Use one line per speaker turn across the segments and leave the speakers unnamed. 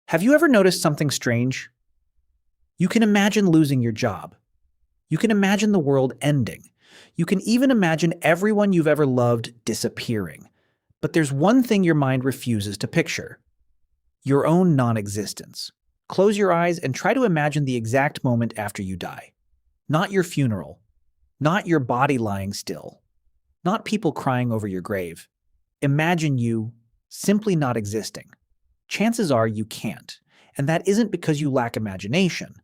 Have you ever noticed something strange? You can imagine losing your job. You can imagine the world ending. You can even imagine everyone you've ever loved disappearing. But there's one thing your mind refuses to picture: your own non-existence. Close your eyes and try to imagine the exact moment after you die. Not your funeral. Not your body lying still. Not people crying over your grave. Imagine you simply not existing. Chances are you can't. And that isn't because you lack imagination.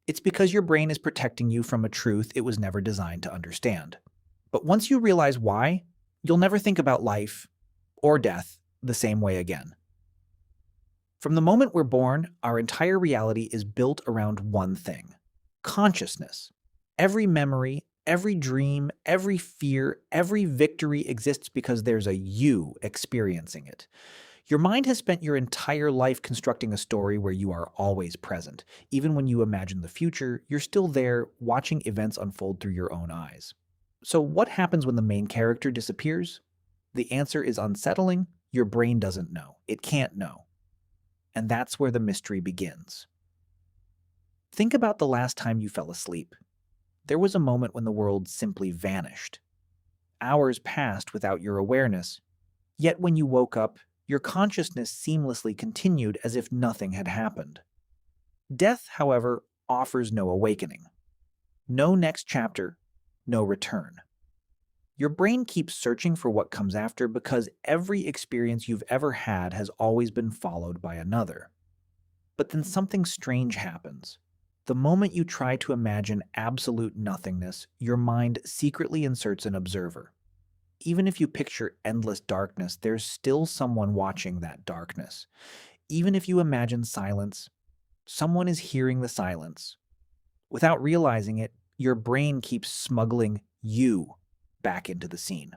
It's because your brain is protecting you from a truth it was never designed to understand. But once you realize why, you'll never think about life or death the same way again. From the moment we're born, our entire reality is built around one thing: consciousness. Every memory, every dream, every fear, every victory exists because there's a you experiencing it. Your mind has spent your entire life constructing a story where you are always present. Even when you imagine the future, you're still there, watching events unfold through your own eyes. So what happens when the main character disappears? The answer is unsettling. Your brain doesn't know. It can't know. And that's where the mystery begins. Think about the last time you fell asleep. There was a moment when the world simply vanished. Hours passed without your awareness. Yet when you woke up, your consciousness seamlessly continued as if nothing had happened. Death, however, offers no awakening. No next chapter, no return. Your brain keeps searching for what comes after because every experience you've ever had has always been followed by another. But then something strange happens. The moment you try to imagine absolute nothingness, your mind secretly inserts an observer. Even if you picture endless darkness, there's still someone watching that darkness. Even if you imagine silence, someone is hearing the silence. Without realizing it, your brain keeps smuggling you back into the scene.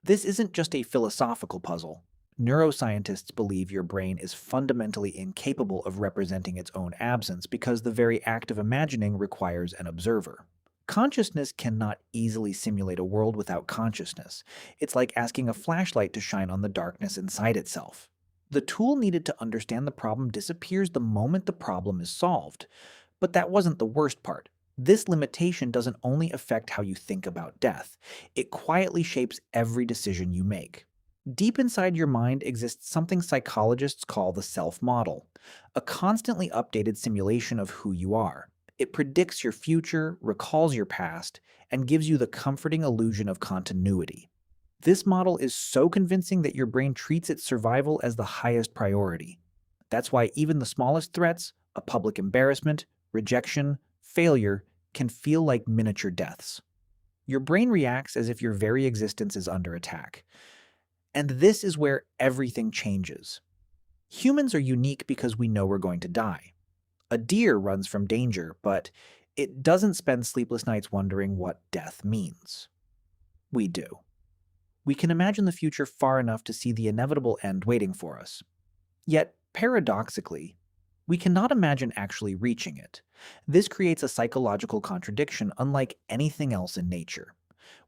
This isn't just a philosophical puzzle. Neuroscientists believe your brain is fundamentally incapable of representing its own absence because the very act of imagining requires an observer. Consciousness cannot easily simulate a world without consciousness. It's like asking a flashlight to shine on the darkness inside itself. The tool needed to understand the problem disappears the moment the problem is solved. But that wasn't the worst part. This limitation doesn't only affect how you think about death, it quietly shapes every decision you make. Deep inside your mind exists something psychologists call the self model, a constantly updated simulation of who you are. It predicts your future, recalls your past, and gives you the comforting illusion of continuity. This model is so convincing that your brain treats its survival as the highest priority. That's why even the smallest threats, a public embarrassment, rejection, failure, can feel like miniature deaths. Your brain reacts as if your very existence is under attack. And this is where everything changes. Humans are unique because we know we're going to die. A deer runs from danger, but it doesn't spend sleepless nights wondering what death means. We do. We can imagine the future far enough to see the inevitable end waiting for us. Yet, paradoxically, we cannot imagine actually reaching it. This creates a psychological contradiction unlike anything else in nature.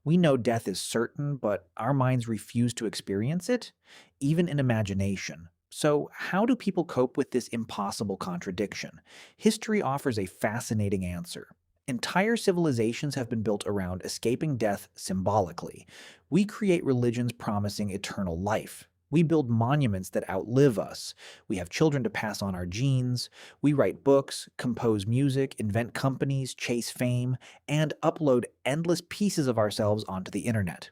We know death is certain, but our minds refuse to experience it, even in imagination. So, how do people cope with this impossible contradiction? History offers a fascinating answer. Entire civilizations have been built around escaping death symbolically. We create religions promising eternal life. We build monuments that outlive us. We have children to pass on our genes. We write books, compose music, invent companies, chase fame, and upload endless pieces of ourselves onto the internet.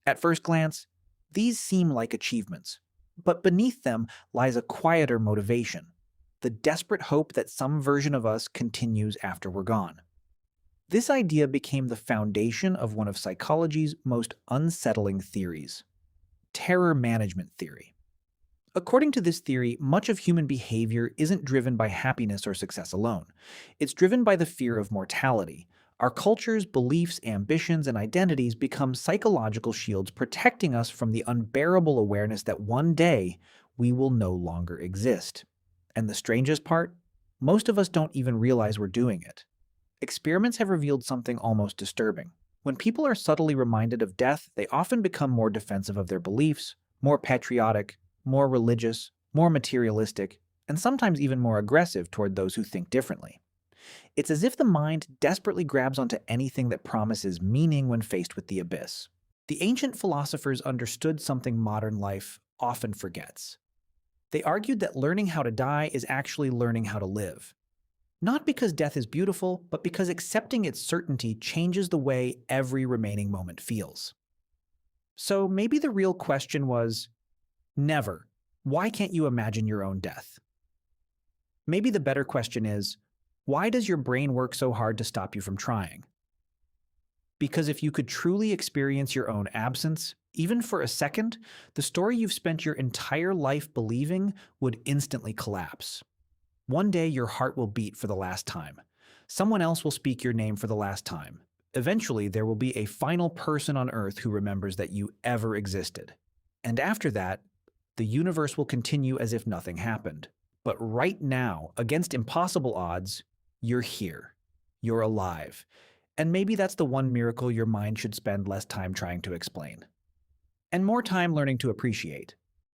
At first glance, these seem like achievements, but beneath them lies a quieter motivation: the desperate hope that some version of us continues after we're gone. This idea became the foundation of one of psychology's most unsettling theories: terror management theory. According to this theory, much of human behavior isn't driven by happiness or success alone. It's driven by the fear of mortality. Our cultures, beliefs, ambitions, and identities become psychological shields protecting us from the unbearable awareness that one day we will no longer exist. And the strangest part? Most of us don't even realize we're doing it. Experiments have revealed something almost disturbing. When people are subtly reminded of death, they often become more defensive of their beliefs, more patriotic, more religious, more materialistic, and sometimes even more aggressive toward those who think differently. It's as if the mind desperately grabs onto anything that promises meaning when faced with the abyss. The ancient philosophers understood something modern life often forgets. They argued that learning how to die is actually learning how to live. Not because death is beautiful, but because accepting its certainty changes the way every remaining moment feels. So maybe the real question was, never. Why can't you imagine your own death? Maybe the better question is, why does your brain work so hard to stop you from trying? Because if you could truly experience your own absence, even for a second, the story you've spent your entire life believing would instantly collapse. One day your heart will beat for the last time. Someone else will speak your name for the last time. Eventually, there will be a final person on Earth who remembers that you ever existed. And after that, the universe will continue as if nothing happened. But right now, against impossible odds, you're here. You're alive. And maybe that's the one miracle your mind should spend less time trying to explain, and more time learning to appreciate.